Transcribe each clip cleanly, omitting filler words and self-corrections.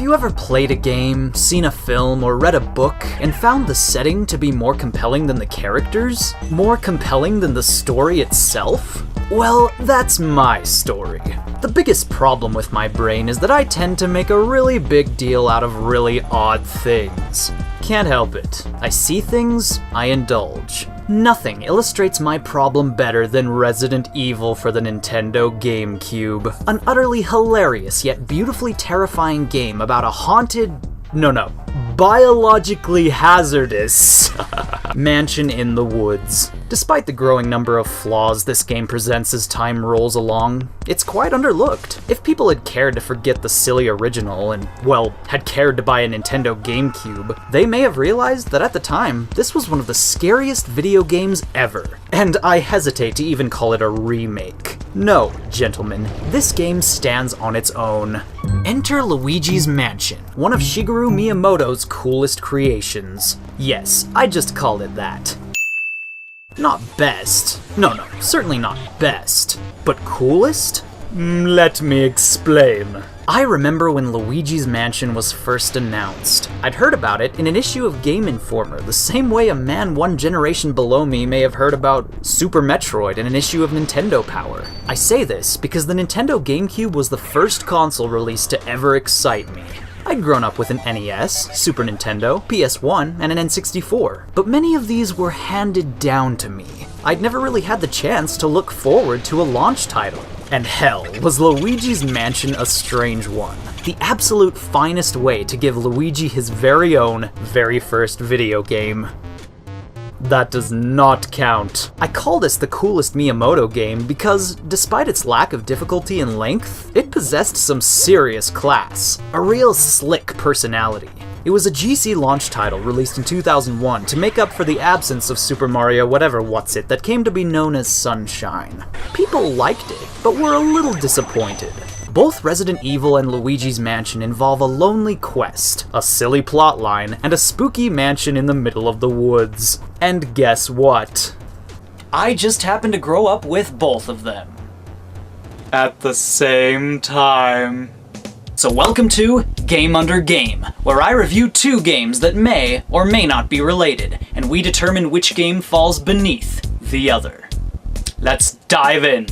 you ever played a game, seen a film, or read a book, and found the setting to be more compelling than the characters? More compelling than the story itself? Well, that's my story. The biggest problem with my brain is that I tend to make a really big deal out of really odd things. Can't help it. I see things, I indulge. Nothing illustrates my problem better than Resident Evil for the Nintendo GameCube. An utterly hilarious yet beautifully terrifying game about a haunted... biologically hazardous mansion in the woods. Despite the growing number of flaws this game presents as time rolls along, it's quite underlooked. If people had cared to forget the silly original and, well, had cared to buy a Nintendo GameCube, they may have realized that at the time, this was one of the scariest video games ever. And I hesitate to even call it a remake. No, gentlemen, this game stands on its own. Enter Luigi's Mansion, one of Shigeru Miyamoto's coolest creations. Yes, I just called it that. Not best. No, certainly not best. But coolest? Let me explain. I remember when Luigi's Mansion was first announced. I'd heard about it in an issue of Game Informer, the same way a man one generation below me may have heard about Super Metroid in an issue of Nintendo Power. I say this because the Nintendo GameCube was the first console released to ever excite me. I'd grown up with an NES, Super Nintendo, PS1, and an N64, but many of these were handed down to me. I'd never really had the chance to look forward to a launch title. And hell, was Luigi's Mansion a strange one. The absolute finest way to give Luigi his very own, very first video game. That does not count. I call this the coolest Miyamoto game because, despite its lack of difficulty and length, it possessed some serious class. A real slick personality. It was a GC launch title released in 2001 to make up for the absence of Super Mario whatever-what's-it that came to be known as Sunshine. People liked it, but were a little disappointed. Both Resident Evil and Luigi's Mansion involve a lonely quest, a silly plotline, and a spooky mansion in the middle of the woods. And guess what? I just happened to grow up with both of them. At the same time. So welcome to GameUnderGame, where I review two games that may or may not be related, and we determine which game falls beneath the other. Let's dive in.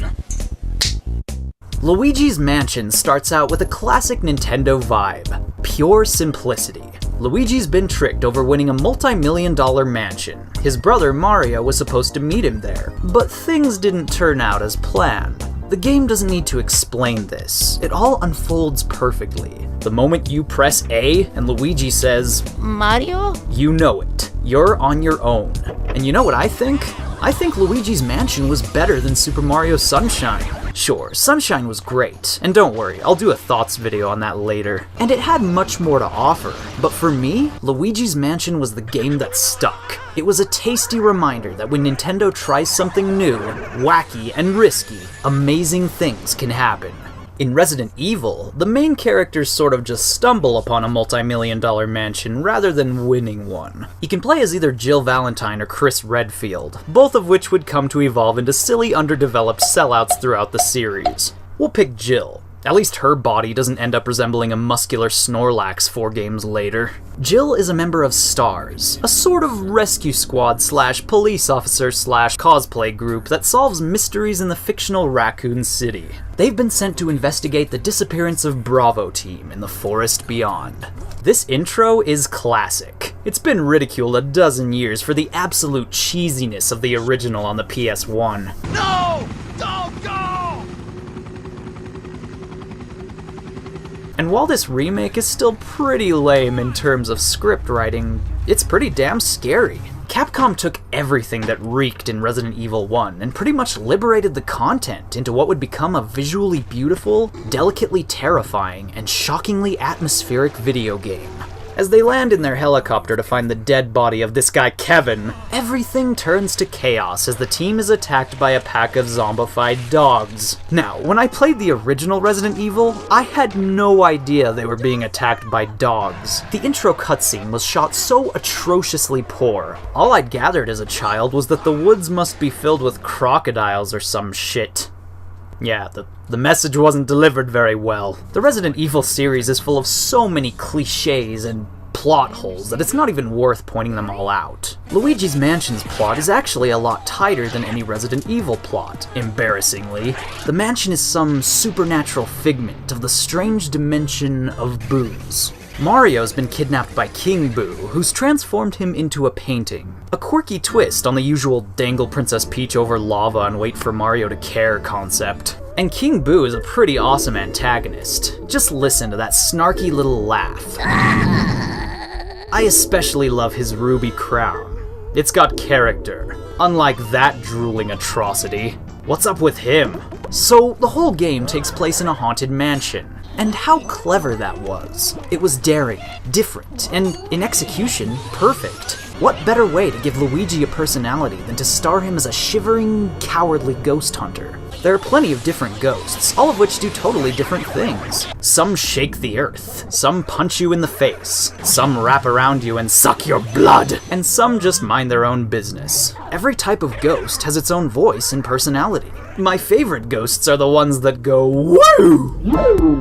Luigi's Mansion starts out with a classic Nintendo vibe, pure simplicity. Luigi's been tricked over winning a multi-million-dollar mansion. His brother Mario was supposed to meet him there, but things didn't turn out as planned. The game doesn't need to explain this. It all unfolds perfectly. The moment you press A and Luigi says, "Mario?" you know it. You're on your own. And you know what I think? I think Luigi's Mansion was better than Super Mario Sunshine. Sure, Sunshine was great, and don't worry, I'll do a thoughts video on that later. And it had much more to offer, but for me, Luigi's Mansion was the game that stuck. It was a tasty reminder that when Nintendo tries something new, wacky, and risky, amazing things can happen. In Resident Evil, the main characters sort of just stumble upon a multi-million-dollar mansion rather than winning one. You can play as either Jill Valentine or Chris Redfield, both of which would come to evolve into silly, underdeveloped sellouts throughout the series. We'll pick Jill. At least her body doesn't end up resembling a muscular Snorlax 4 games later. Jill is a member of STARS, a sort of rescue squad slash police officer slash cosplay group that solves mysteries in the fictional Raccoon City. They've been sent to investigate the disappearance of Bravo Team in the forest beyond. This intro is classic. It's been ridiculed a dozen years for the absolute cheesiness of the original on the PS1. No! Don't go! And while this remake is still pretty lame in terms of script writing, it's pretty damn scary. Capcom took everything that reeked in Resident Evil 1 and pretty much liberated the content into what would become a visually beautiful, delicately terrifying, and shockingly atmospheric video game. As they land in their helicopter to find the dead body of this guy Kevin, everything turns to chaos as the team is attacked by a pack of zombified dogs. Now, when I played the original Resident Evil, I had no idea they were being attacked by dogs. The intro cutscene was shot so atrociously poor. All I'd gathered as a child was that the woods must be filled with crocodiles or some shit. Yeah, the message wasn't delivered very well. The Resident Evil series is full of so many cliches and plot holes that it's not even worth pointing them all out. Luigi's Mansion's plot is actually a lot tighter than any Resident Evil plot, embarrassingly. The mansion is some supernatural figment of the strange dimension of booze. Mario's been kidnapped by King Boo, who's transformed him into a painting. A quirky twist on the usual dangle Princess Peach over lava and wait for Mario to care concept. And King Boo is a pretty awesome antagonist. Just listen to that snarky little laugh. I especially love his ruby crown. It's got character, unlike that drooling atrocity. What's up with him? So, the whole game takes place in a haunted mansion. And how clever that was. It was daring, different, and in execution, perfect. What better way to give Luigi a personality than to star him as a shivering, cowardly ghost hunter? There are plenty of different ghosts, all of which do totally different things. Some shake the earth, some punch you in the face, some wrap around you and suck your blood, and some just mind their own business. Every type of ghost has its own voice and personality. My favorite ghosts are the ones that go woo!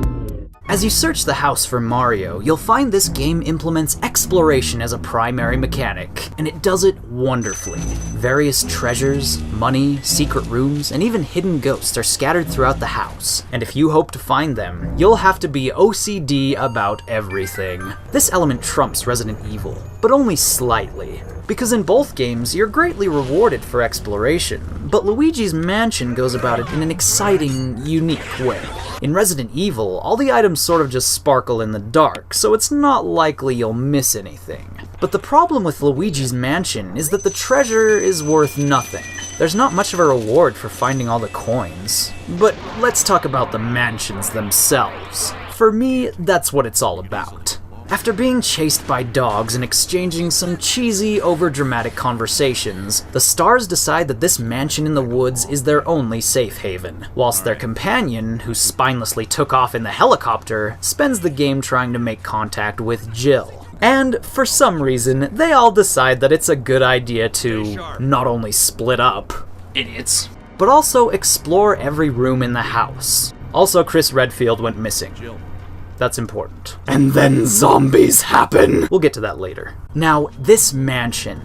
As you search the house for Mario, you'll find this game implements exploration as a primary mechanic, and it does it wonderfully. Various treasures, money, secret rooms, and even hidden ghosts are scattered throughout the house, and if you hope to find them, you'll have to be OCD about everything. This element trumps Resident Evil, but only slightly. Because in both games, you're greatly rewarded for exploration, but Luigi's Mansion goes about it in an exciting, unique way. In Resident Evil, all the items sort of just sparkle in the dark, so it's not likely you'll miss anything. But the problem with Luigi's Mansion is that the treasure is worth nothing. There's not much of a reward for finding all the coins. But let's talk about the mansions themselves. For me, that's what it's all about. After being chased by dogs and exchanging some cheesy, overdramatic conversations, the stars decide that this mansion in the woods is their only safe haven, whilst their companion, who spinelessly took off in the helicopter, spends the game trying to make contact with Jill. And, for some reason, they all decide that it's a good idea to not only split up, idiots, but also explore every room in the house. Also, Chris Redfield went missing. That's important. And then zombies happen! We'll get to that later. Now, this mansion,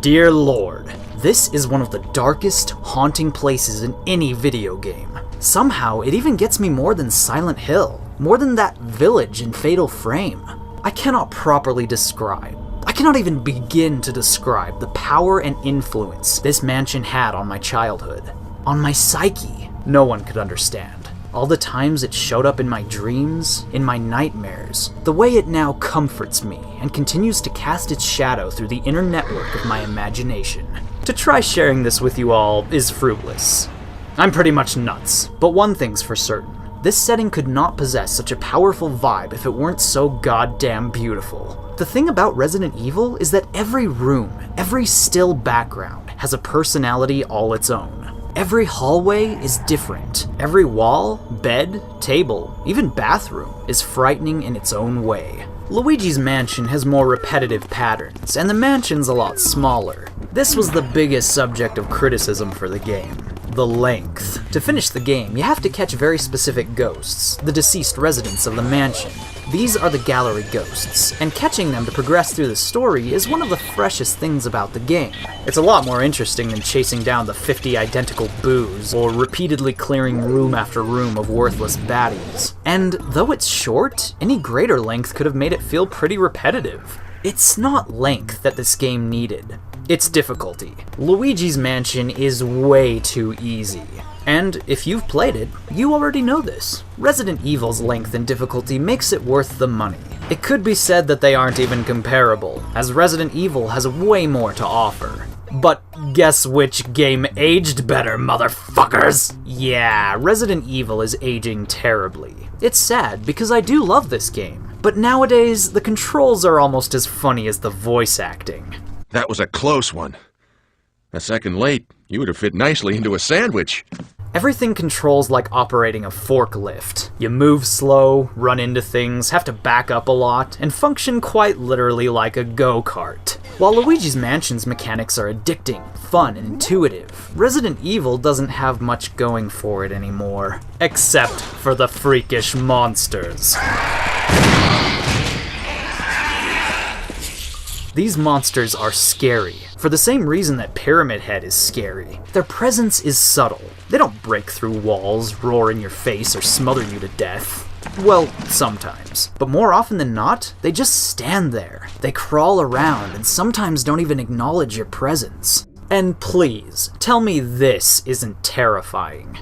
dear lord, this is one of the darkest, haunting places in any video game. Somehow, it even gets me more than Silent Hill, more than that village in Fatal Frame. I cannot properly describe, I cannot even begin to describe the power and influence this mansion had on my childhood, on my psyche. No one could understand. All the times it showed up in my dreams, in my nightmares, the way it now comforts me and continues to cast its shadow through the inner network of my imagination. To try sharing this with you all is fruitless. I'm pretty much nuts, but one thing's for certain. This setting could not possess such a powerful vibe if it weren't so goddamn beautiful. The thing about Resident Evil is that every room, every still background, has a personality all its own. Every hallway is different. Every wall, bed, table, even bathroom is frightening in its own way. Luigi's Mansion has more repetitive patterns, and the mansion's a lot smaller. This was the biggest subject of criticism for the game. The length. To finish the game, you have to catch very specific ghosts, the deceased residents of the mansion. These are the gallery ghosts, and catching them to progress through the story is one of the freshest things about the game. It's a lot more interesting than chasing down the 50 identical boos, or repeatedly clearing room after room of worthless baddies. And though it's short, any greater length could have made it feel pretty repetitive. It's not length that this game needed. It's difficulty. Luigi's Mansion is way too easy. And if you've played it, you already know this. Resident Evil's length and difficulty makes it worth the money. It could be said that they aren't even comparable, as Resident Evil has way more to offer. But guess which game aged better, motherfuckers? Yeah, Resident Evil is aging terribly. It's sad, because I do love this game. But nowadays, the controls are almost as funny as the voice acting. That was a close one. A second late, you would have fit nicely into a sandwich. Everything controls like operating a forklift. You move slow, run into things, have to back up a lot, and function quite literally like a go-kart. While Luigi's Mansion's mechanics are addicting, fun, and intuitive, Resident Evil doesn't have much going for it anymore. Except for the freakish monsters. These monsters are scary, for the same reason that Pyramid Head is scary. Their presence is subtle. They don't break through walls, roar in your face, or smother you to death. Well, sometimes. But more often than not, they just stand there. They crawl around and sometimes don't even acknowledge your presence. And please, tell me this isn't terrifying.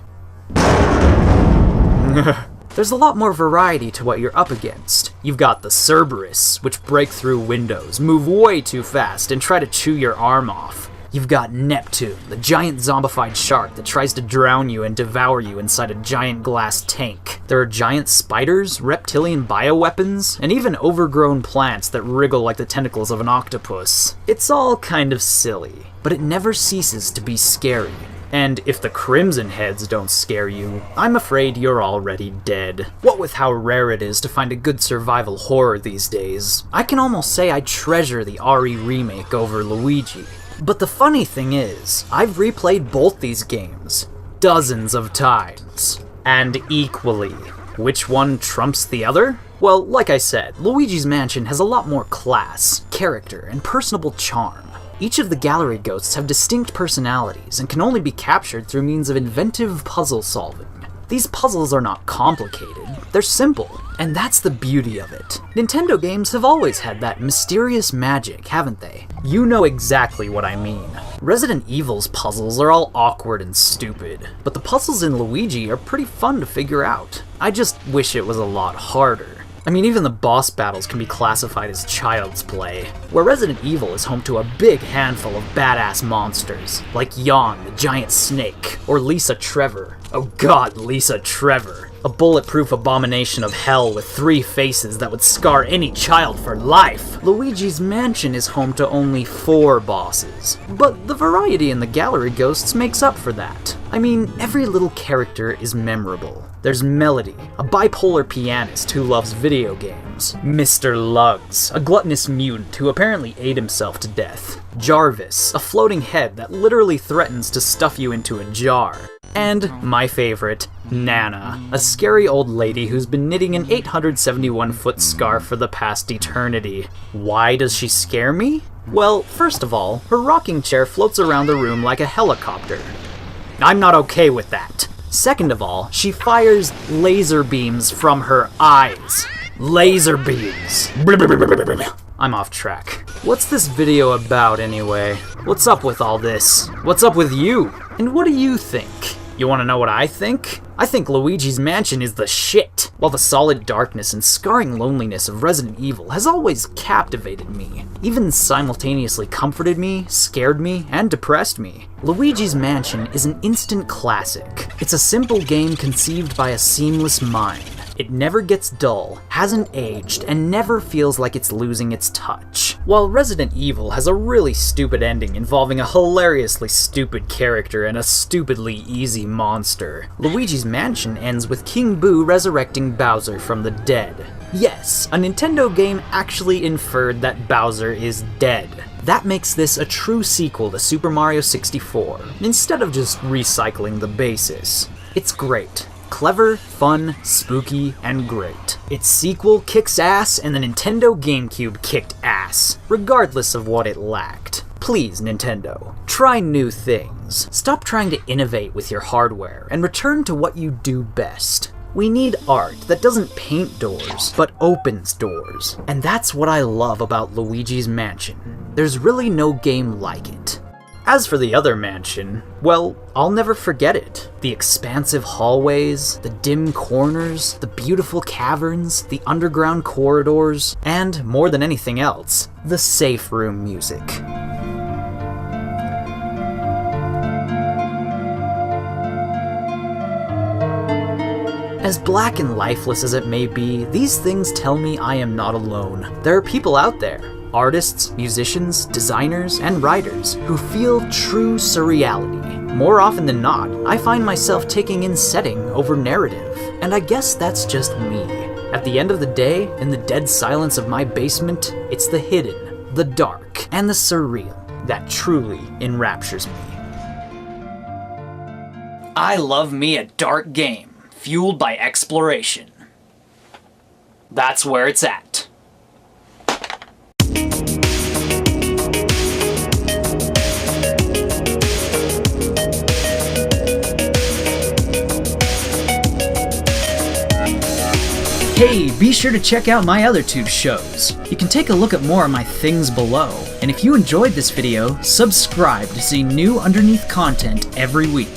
There's a lot more variety to what you're up against. You've got the Cerberus, which break through windows, move way too fast, and try to chew your arm off. You've got Neptune, the giant zombified shark that tries to drown you and devour you inside a giant glass tank. There are giant spiders, reptilian bioweapons, and even overgrown plants that wriggle like the tentacles of an octopus. It's all kind of silly, but it never ceases to be scary. And if the Crimson Heads don't scare you, I'm afraid you're already dead. What with how rare it is to find a good survival horror these days, I can almost say I treasure the RE remake over Luigi. But the funny thing is, I've replayed both these games dozens of times. And equally, which one trumps the other? Well, like I said, Luigi's Mansion has a lot more class, character, and personable charm. Each of the gallery ghosts have distinct personalities and can only be captured through means of inventive puzzle solving. These puzzles are not complicated, they're simple, and that's the beauty of it. Nintendo games have always had that mysterious magic, haven't they? You know exactly what I mean. Resident Evil's puzzles are all awkward and stupid, but the puzzles in Luigi are pretty fun to figure out. I just wish it was a lot harder. I mean, even the boss battles can be classified as child's play, where Resident Evil is home to a big handful of badass monsters, like Yawn, the giant snake, or Lisa Trevor. Oh god, Lisa Trevor. A bulletproof abomination of hell with 3 faces that would scar any child for life. Luigi's Mansion is home to only 4 bosses, but the variety in the gallery ghosts makes up for that. I mean, every little character is memorable. There's Melody, a bipolar pianist who loves video games. Mr. Luggs, a gluttonous mutant who apparently ate himself to death. Jarvis, a floating head that literally threatens to stuff you into a jar. And my favorite, Nana, a scary old lady who's been knitting an 871-foot scarf for the past eternity. Why does she scare me? Well, first of all, her rocking chair floats around the room like a helicopter. I'm not okay with that. Second of all, she fires laser beams from her eyes. Laser beams. I'm off track. What's this video about anyway? What's up with all this? What's up with you? And what do you think? You want to know what I think? I think Luigi's Mansion is the shit, while the solid darkness and scarring loneliness of Resident Evil has always captivated me, even simultaneously comforted me, scared me, and depressed me. Luigi's Mansion is an instant classic. It's a simple game conceived by a seamless mind. It never gets dull, hasn't aged, and never feels like it's losing its touch. While Resident Evil has a really stupid ending involving a hilariously stupid character and a stupidly easy monster, Luigi's Mansion ends with King Boo resurrecting Bowser from the dead. Yes, a Nintendo game actually inferred that Bowser is dead. That makes this a true sequel to Super Mario 64, instead of just recycling the basis. It's great. Clever, fun, spooky, and great. Its sequel kicks ass, and the Nintendo GameCube kicked ass, regardless of what it lacked. Please, Nintendo, try new things. Stop trying to innovate with your hardware, and return to what you do best. We need art that doesn't paint doors, but opens doors. And that's what I love about Luigi's Mansion. There's really no game like it. As for the other mansion, well, I'll never forget it. The expansive hallways, the dim corners, the beautiful caverns, the underground corridors, and, more than anything else, the safe room music. As black and lifeless as it may be, these things tell me I am not alone. There are people out there, artists, musicians, designers, and writers who feel true surreality. More often than not, I find myself taking in setting over narrative, and I guess that's just me. At the end of the day, in the dead silence of my basement, it's the hidden, the dark, and the surreal that truly enraptures me. I love me a dark game, fueled by exploration. That's where it's at. Hey, be sure to check out my other 2 shows. You can take a look at more of my things below. And if you enjoyed this video, subscribe to see new Underneath content every week.